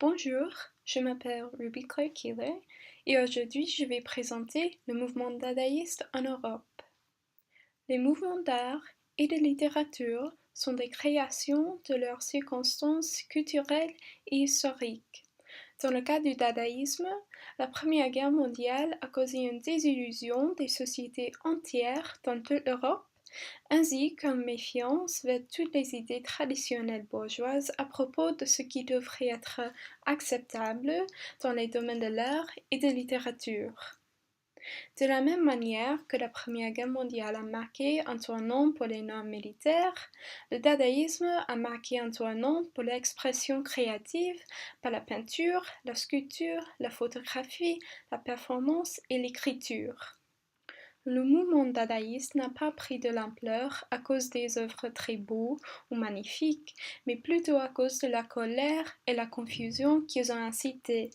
Bonjour, je m'appelle Ruby Claire Keeler et aujourd'hui je vais présenter le mouvement dadaïste en Europe. Les mouvements d'art et de littérature sont des créations de leurs circonstances culturelles et historiques. Dans le cas du dadaïsme, la Première Guerre mondiale a causé une désillusion des sociétés entières dans toute l'Europe, ainsi qu'une méfiance vers toutes les idées traditionnelles bourgeoises à propos de ce qui devrait être acceptable dans les domaines de l'art et de littérature. De la même manière que la Première Guerre mondiale a marqué un tournant pour les normes militaires, le dadaïsme a marqué un tournant pour l'expression créative par la peinture, la sculpture, la photographie, la performance et l'écriture. Le mouvement dadaïste n'a pas pris de l'ampleur à cause des œuvres très beaux ou magnifiques, mais plutôt à cause de la colère et la confusion qu'ils ont incité.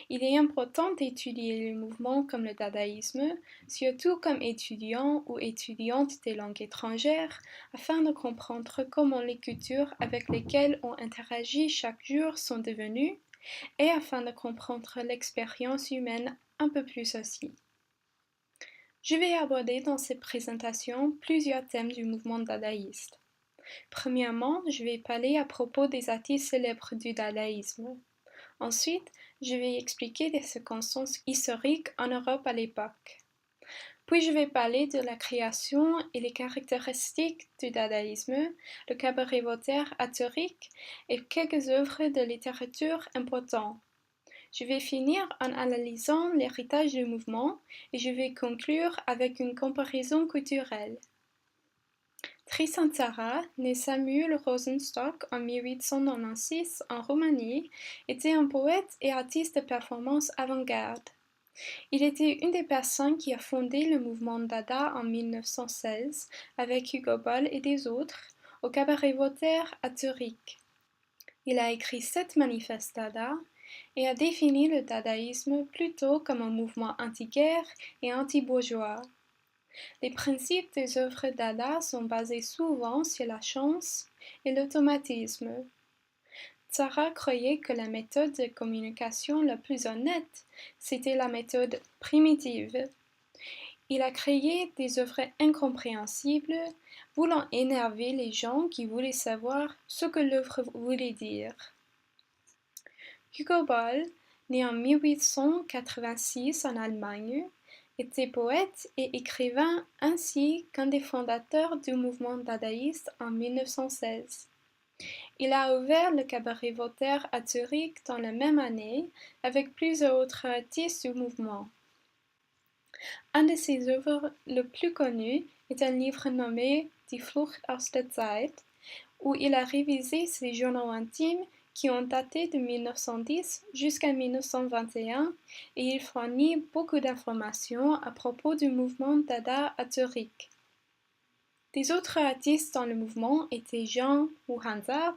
Il est important d'étudier les mouvements comme le dadaïsme, surtout comme étudiant ou étudiante des langues étrangères, afin de comprendre comment les cultures avec lesquelles on interagit chaque jour sont devenues, et afin de comprendre l'expérience humaine un peu plus aussi. Je vais aborder dans cette présentation plusieurs thèmes du mouvement dadaïste. Premièrement, je vais parler à propos des artistes célèbres du dadaïsme. Ensuite, je vais expliquer les circonstances historiques en Europe à l'époque. Puis je vais parler de la création et les caractéristiques du dadaïsme, le cabaret Voltaire à Zurich et quelques œuvres de littérature importantes. Je vais finir en analysant l'héritage du mouvement et je vais conclure avec une comparaison culturelle. Tristan Tzara, né Samuel Rosenstock en 1896 en Roumanie, était un poète et artiste de performance avant-garde. Il était une des personnes qui a fondé le mouvement Dada en 1916 avec Hugo Boll et des autres au cabaret Voltaire à Zurich. Il a écrit 7 manifestes Dada et a défini le dadaïsme plutôt comme un mouvement anti-guerre et anti-bourgeois. Les principes des œuvres Dada sont basés souvent sur la chance et l'automatisme. Tzara croyait que la méthode de communication la plus honnête, c'était la méthode primitive. Il a créé des œuvres incompréhensibles, voulant énerver les gens qui voulaient savoir ce que l'œuvre voulait dire. Hugo Boll, né en 1886 en Allemagne, était poète et écrivain ainsi qu'un des fondateurs du mouvement dadaïste en 1916. Il a ouvert le cabaret Voltaire à Zurich dans la même année avec plusieurs autres artistes du mouvement. Un de ses œuvres le plus connu est un livre nommé Die Flucht aus der Zeit, où il a révisé ses journaux intimes qui ont daté de 1910 jusqu'à 1921 et il fournit beaucoup d'informations à propos du mouvement Dada à Zurich. Des autres artistes dans le mouvement étaient Jean ou Hans Arp,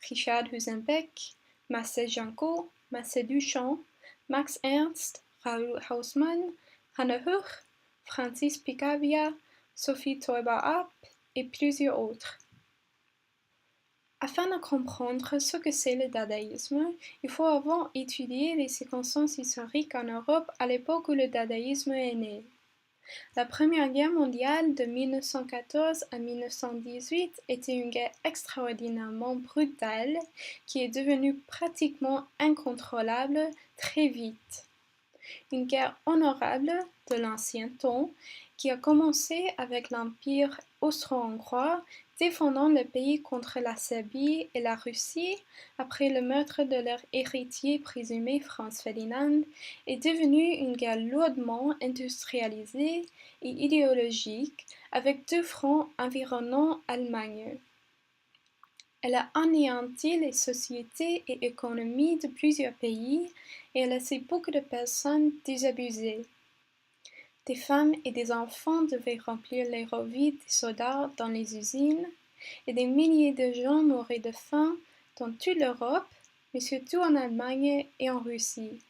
Richard Husenbeck, Marcel Janco, Marcel Duchamp, Max Ernst, Raoul Hausmann, Hannah Höch, Francis Picabia, Sophie Teuber-Arp et plusieurs autres. Afin de comprendre ce que c'est le dadaïsme, il faut avant étudier les circonstances historiques en Europe à l'époque où le dadaïsme est né. La Première Guerre mondiale de 1914 à 1918 était une guerre extraordinairement brutale qui est devenue pratiquement incontrôlable très vite. Une guerre honorable de l'ancien temps qui a commencé avec l'Empire austro-hongrois défendant le pays contre la Serbie et la Russie après le meurtre de leur héritier présumé Franz Ferdinand, est devenue une guerre lourdement industrialisée et idéologique avec 2 fronts environnant l'Allemagne. Elle a anéanti les sociétés et économies de plusieurs pays et a laissé beaucoup de personnes désabusées. Des femmes et des enfants devaient remplir les revis des soldats dans les usines, et des milliers de gens mouraient de faim dans toute l'Europe, mais surtout en Allemagne et en Russie.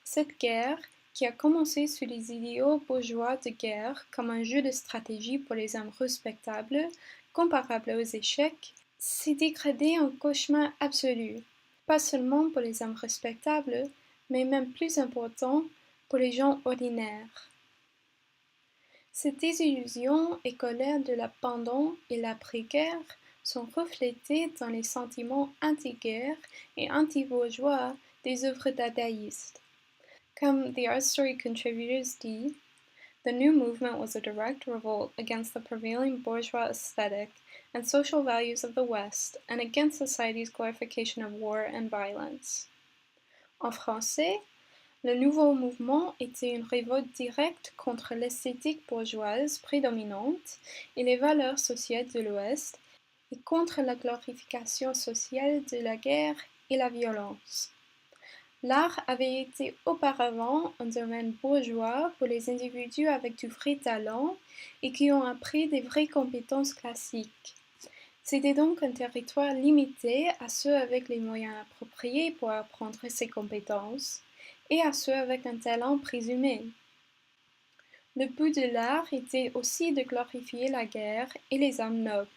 Cette guerre, qui a commencé sous les idéaux bourgeois de guerre comme un jeu de stratégie pour les hommes respectables, comparable aux échecs, s'est dégradée en cauchemar absolu. pas seulement pour les hommes respectables, mais même plus important, pour les gens ordinaires. Cette désillusion et colère de la pendant et l'après-guerre sont reflétées dans les sentiments anti-guerre et anti-bourgeois des œuvres dadaïstes. Comme The Art Story Contributors dit, the new movement was a direct revolt against the prevailing bourgeois aesthetic and social values of the West and against society's glorification of war and violence. En français, le nouveau mouvement était une révolte directe contre l'esthétique bourgeoise prédominante et les valeurs sociales de l'Ouest et contre la glorification sociale de la guerre et la violence. L'art avait été auparavant un domaine bourgeois pour les individus avec du vrai talent et qui ont appris des vraies compétences classiques. C'était donc un territoire limité à ceux avec les moyens appropriés pour apprendre ces compétences et à ceux avec un talent présumé. Le but de l'art était aussi de glorifier la guerre et les âmes nobles.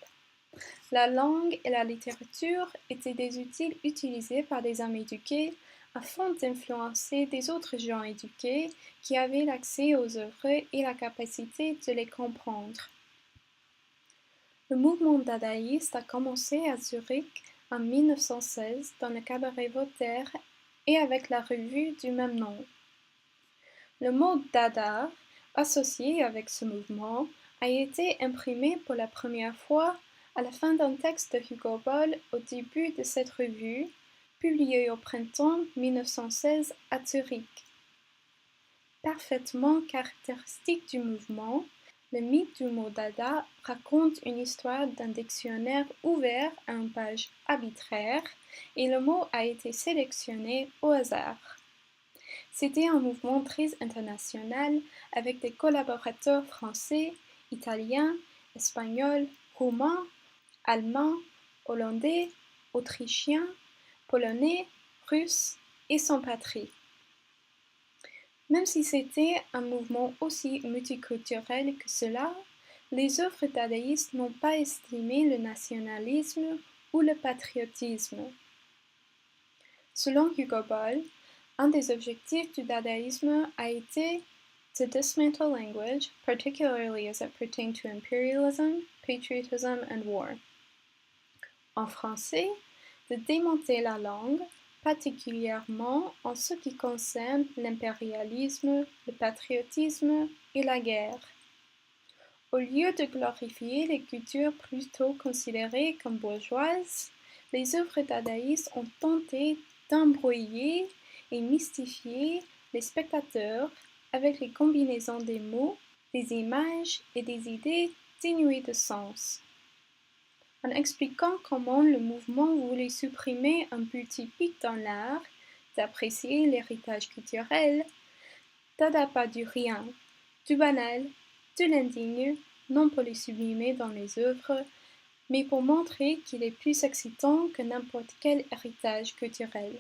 La langue et la littérature étaient des outils utilisés par des hommes éduqués afin d'influencer des autres gens éduqués qui avaient l'accès aux œuvres et la capacité de les comprendre. Le mouvement dadaïste a commencé à Zurich en 1916 dans le cabaret Voltaire et avec la revue du même nom. Le mot Dada, associé avec ce mouvement, a été imprimé pour la première fois à la fin d'un texte de Hugo Boll au début de cette revue, publié au printemps 1916 à Zurich. Parfaitement caractéristique du mouvement, le mythe du mot Dada raconte une histoire d'un dictionnaire ouvert à une page arbitraire et le mot a été sélectionné au hasard. C'était un mouvement très international avec des collaborateurs français, italiens, espagnols, roumains, allemands, hollandais, autrichiens, polonais, russes et sans patrie. Même si c'était un mouvement aussi multiculturel que cela, les œuvres dadaïstes n'ont pas estimé le nationalisme ou le patriotisme. Selon Hugo Boll, un des objectifs du dadaïsme a été to dismantle language, particularly as it pertained to imperialism, patriotism and war. En français, de démonter la langue, particulièrement en ce qui concerne l'impérialisme, le patriotisme et la guerre. Au lieu de glorifier les cultures plutôt considérées comme bourgeoises, les œuvres dadaïstes ont tenté d'embrouiller et mystifier les spectateurs avec les combinaisons des mots, des images et des idées dénuées de sens. En expliquant comment le mouvement voulait supprimer un but typique dans l'art, d'apprécier l'héritage culturel, Dada part du rien, du banal, de l'indigne, non pour les sublimer dans les œuvres, mais pour montrer qu'il est plus excitant que n'importe quel héritage culturel.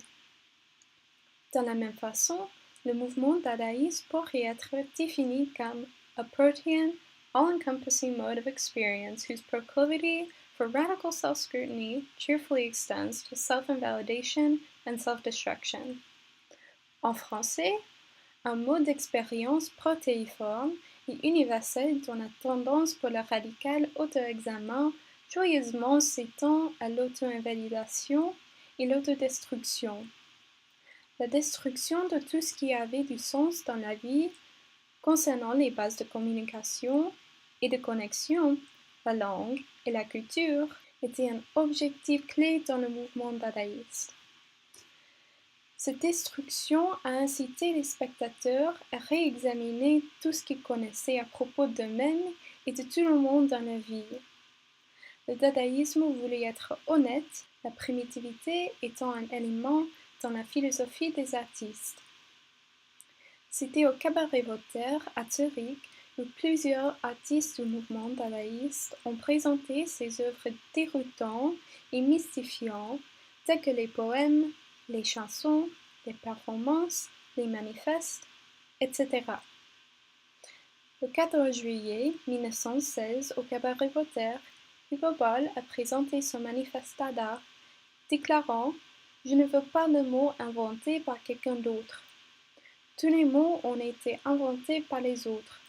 De la même façon, le mouvement dadaïste pourrait être défini comme a protean, all-encompassing mode of experience whose proclivity for radical self-scrutiny cheerfully extends to self-invalidation and self-destruction. En français, un mode d'expérience protéiforme et universel dont la tendance pour le radical auto-examen joyeusement s'étend à l'auto-invalidation et l'autodestruction. La destruction de tout ce qui avait du sens dans la vie concernant les bases de communication et de connexion, la langue et la culture, était un objectif clé dans le mouvement dadaïste. Cette destruction a incité les spectateurs à réexaminer tout ce qu'ils connaissaient à propos d'eux-mêmes et de tout le monde dans la vie. Le dadaïsme voulait être honnête, la primitivité étant un élément dans la philosophie des artistes. C'était au cabaret Voltaire à Zurich où plusieurs artistes du mouvement dadaïste ont présenté ces œuvres déroutantes et mystifiantes, telles que les poèmes, les chansons, les performances, les manifestes, etc. Le 14 juillet 1916, au cabaret Voltaire, Hugo Boll a présenté son manifeste Dada, déclarant Je ne veux pas de mots inventés par quelqu'un d'autre. Tous les mots ont été inventés par les autres.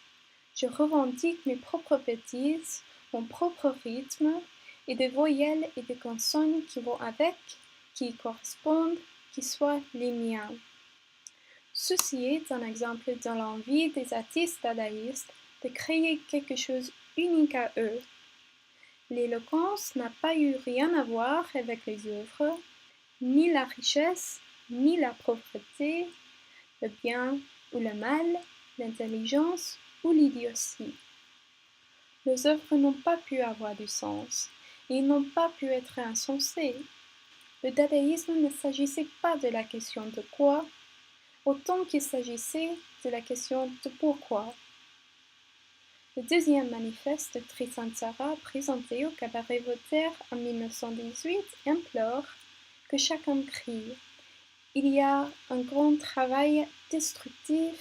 Je revendique mes propres bêtises, mon propre rythme, et des voyelles et des consonnes qui vont avec, qui y correspondent, qui soient les miens. Ceci est un exemple de l'envie des artistes dadaïstes de créer quelque chose unique à eux. L'éloquence n'a pas eu rien à voir avec les œuvres, ni la richesse, ni la pauvreté, le bien ou le mal, l'intelligence ou l'idiotie. Les œuvres n'ont pas pu avoir du sens, et ils n'ont pas pu être insensés. Le dadaïsme ne s'agissait pas de la question de quoi, autant qu'il s'agissait de la question de pourquoi. Le deuxième manifeste de Trisansara présenté au cabaret Voltaire en 1918 implore que chacun crie. Il y a un grand travail destructif,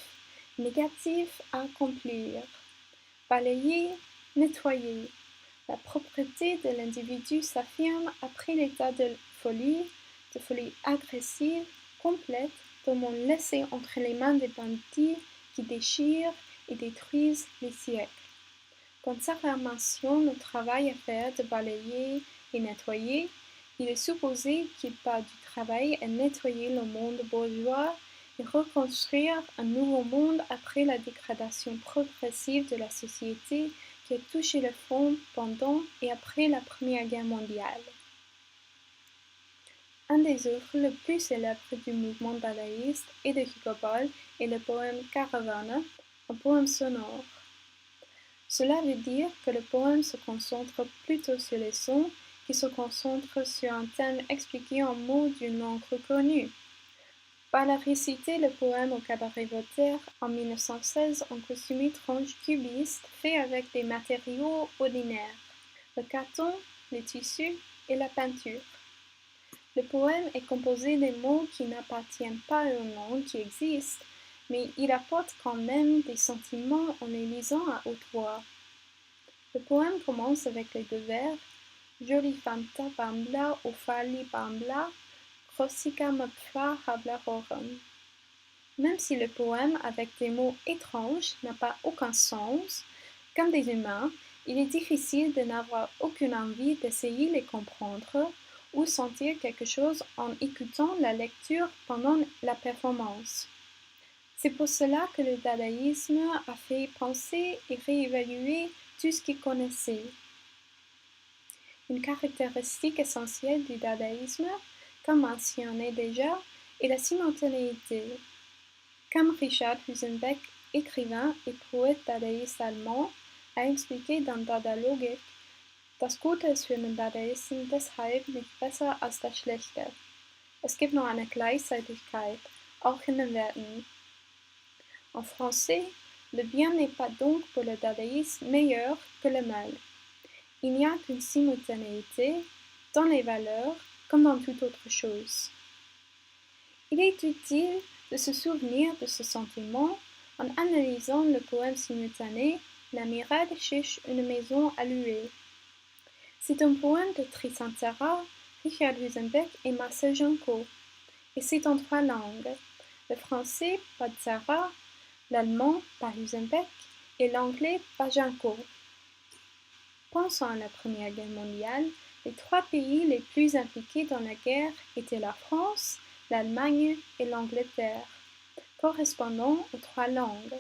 négatif à accomplir. Balayer, nettoyer. La propriété de l'individu s'affirme après l'état de folie agressive, complète, de mon laissé entre les mains des bandits qui déchirent et détruisent les siècles. Quand s'affirmation le travail à faire de balayer et nettoyer, il est supposé qu'il part du travail à nettoyer le monde bourgeois et reconstruire un nouveau monde après la dégradation progressive de la société qui a touché le fond pendant et après la Première Guerre mondiale. Un des œuvres les plus célèbres du mouvement dadaïste et de Hugo Ball est le poème Caravane, un poème sonore. Cela veut dire que le poème se concentre plutôt sur les sons qu'il se concentre sur un thème expliqué en mots d'une langue reconnue. Ball a récité le poème au cabaret Voltaire en 1916 en costume étrange cubiste fait avec des matériaux ordinaires, le carton, les tissus et la peinture. Le poème est composé de mots qui n'appartiennent pas aux langues qui existent, mais il apporte quand même des sentiments en les lisant à haute voix. Le poème commence avec les deux vers Joli fanta bambla o fali bambla, Rossica mapfa hablarorum. Même si le poème avec des mots étranges n'a pas aucun sens, comme des humains, il est difficile de n'avoir aucune envie d'essayer de les comprendre ou sentir quelque chose en écoutant la lecture pendant la performance. C'est pour cela que le dadaïsme a fait penser et réévaluer tout ce qu'il connaissait. Une caractéristique essentielle du dadaïsme, comme mentionné déjà, est la simultanéité. Comme Richard Husenbeck, écrivain et poète dadaïste allemand, a expliqué dans Dada-Logik, das Gute ist für den Dadaisten deshalb nicht besser als das Schlechte. Es gibt noch eine Gleichzeitigkeit, auch in den Werten. En français, le bien n'est pas donc pour le dadaïsme meilleur que le mal. Il n'y a qu'une simultanéité dans les valeurs comme dans toute autre chose. Il est utile de se souvenir de ce sentiment en analysant le poème simultané L'Amirade cherche une maison à louer. C'est un poème de Trisansara, Richard Husenbeck et Marcel Janco, et c'est en trois langues, le français par Tzara, l'allemand par Husenbeck et l'anglais par Janco. Pensant à la Première Guerre mondiale, les trois pays les plus impliqués dans la guerre étaient la France, l'Allemagne et l'Angleterre, correspondant aux trois langues.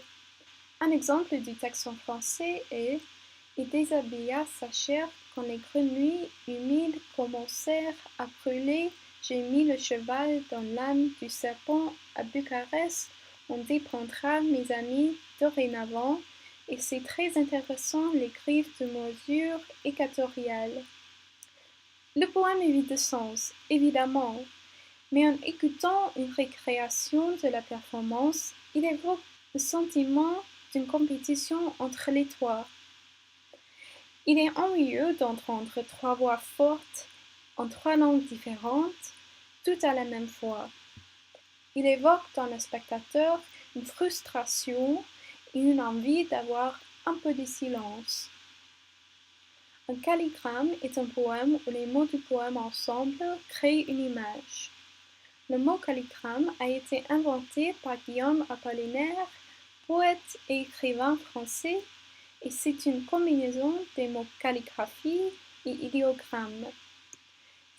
Un exemple du texte en français est Il déshabilla sa chair quand les grenouilles humides commencèrent à brûler. J'ai mis le cheval dans l'âme du serpent à Bucarest. On déprendra, mes amis, dorénavant, et c'est très intéressant les griffes de mesure équatoriale. Le poème est vide de sens, évidemment, mais en écoutant une récréation de la performance, il évoque le sentiment d'une compétition entre les trois. Il est ennuyeux d'entendre trois voix fortes en trois langues différentes, toutes à la même fois. Il évoque dans le spectateur une frustration et une envie d'avoir un peu de silence. Un calligramme est un poème où les mots du poème ensemble créent une image. Le mot calligramme a été inventé par Guillaume Apollinaire, poète et écrivain français, et c'est une combinaison des mots calligraphie et idéogramme.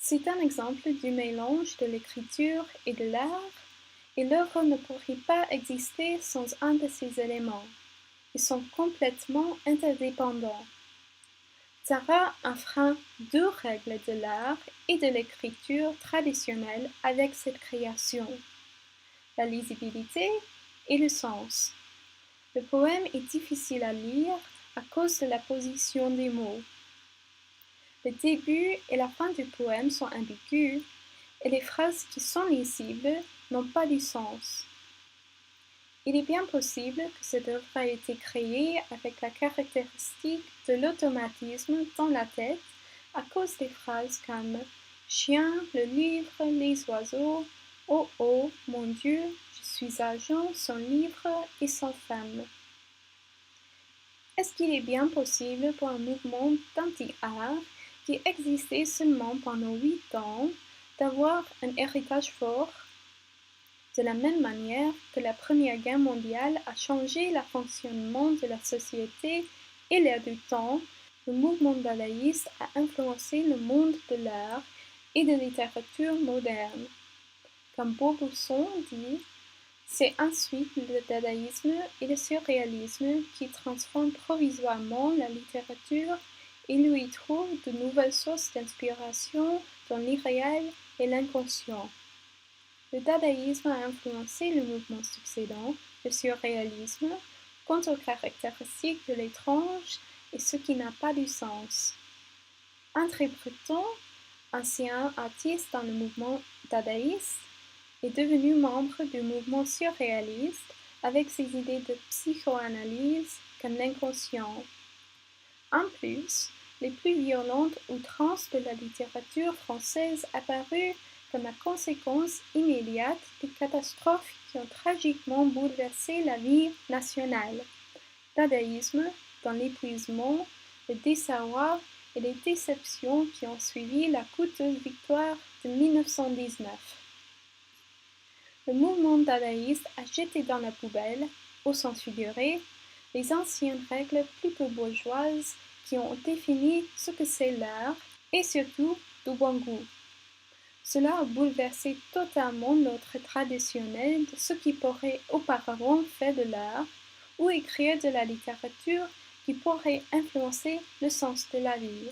C'est un exemple du mélange de l'écriture et de l'art, et l'œuvre ne pourrait pas exister sans un de ces éléments. Ils sont complètement interdépendants. Zara enfreint deux règles de l'art et de l'écriture traditionnelle avec cette création, la lisibilité et le sens. Le poème est difficile à lire à cause de la position des mots. Le début et la fin du poème sont ambigus et les phrases qui sont lisibles n'ont pas du sens. Il est bien possible que cette œuvre a été créée avec la caractéristique de l'automatisme dans la tête à cause des phrases comme chien, le livre, les oiseaux, oh oh, mon Dieu, je suis agent sans livre et sans femme. Est-ce qu'il est bien possible pour un mouvement d'anti-art qui existait seulement pendant 8 ans d'avoir un héritage fort? De la même manière que la Première Guerre mondiale a changé le fonctionnement de la société et l'air du temps, le mouvement dadaïste a influencé le monde de l'art et de la littérature moderne. Comme Beaubusson dit, c'est ensuite le dadaïsme et le surréalisme qui transforment provisoirement la littérature et lui trouvent de nouvelles sources d'inspiration dans l'irréel et l'inconscient. Le dadaïsme a influencé le mouvement succédant, le surréalisme, quant aux caractéristiques de l'étrange et ce qui n'a pas du sens. Interprétant, ancien artiste dans le mouvement dadaïste, est devenu membre du mouvement surréaliste avec ses idées de psychoanalyse comme l'inconscient. En plus, les plus violentes outrances de la littérature française apparues comme la conséquence immédiate des catastrophes qui ont tragiquement bouleversé la vie nationale. Dadaïsme dans l'épuisement, le désarroi et les déceptions qui ont suivi la coûteuse victoire de 1919. Le mouvement dadaïste a jeté dans la poubelle, au sens figuré, les anciennes règles plutôt bourgeoises qui ont défini ce que c'est l'art et surtout du bon goût. Cela a bouleversé totalement l'ordre traditionnel de ce qui pourrait auparavant faire de l'art ou écrire de la littérature qui pourrait influencer le sens de la vie.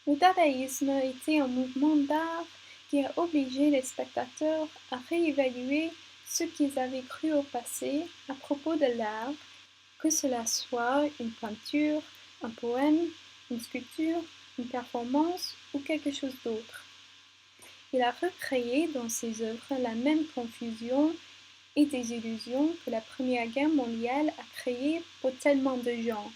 Le dadaïsme était un mouvement d'art qui a obligé les spectateurs à réévaluer ce qu'ils avaient cru au passé à propos de l'art, que cela soit une peinture, un poème, une sculpture, une performance ou quelque chose d'autre. Il a recréé dans ses œuvres la même confusion et désillusion que la Première Guerre mondiale a créée pour tellement de gens.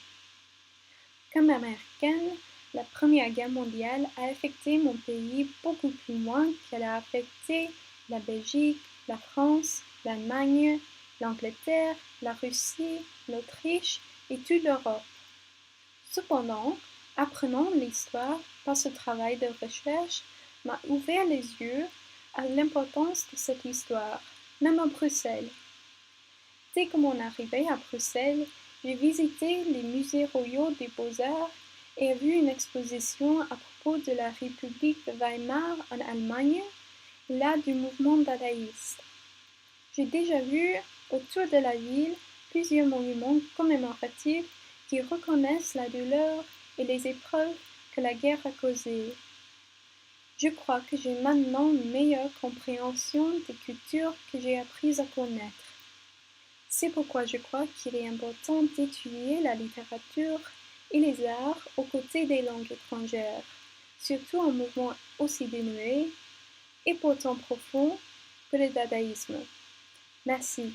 Comme américaine, la Première Guerre mondiale a affecté mon pays beaucoup plus loin qu'elle a affecté la Belgique, la France, l'Allemagne, l'Angleterre, la Russie, l'Autriche et toute l'Europe. Cependant, apprenant l'histoire par ce travail de recherche m'a ouvert les yeux à l'importance de cette histoire, même à Bruxelles. Dès que mon arrivée à Bruxelles, j'ai visité les musées royaux des beaux-arts et vu une exposition à propos de la République de Weimar en Allemagne, là du mouvement dadaïste. J'ai déjà vu autour de la ville plusieurs monuments commémoratifs qui reconnaissent la douleur et les épreuves que la guerre a causées. Je crois que j'ai maintenant une meilleure compréhension des cultures que j'ai apprises à connaître. C'est pourquoi je crois qu'il est important d'étudier la littérature et les arts aux côtés des langues étrangères, surtout un mouvement aussi dénué et pourtant profond que le dadaïsme. Merci.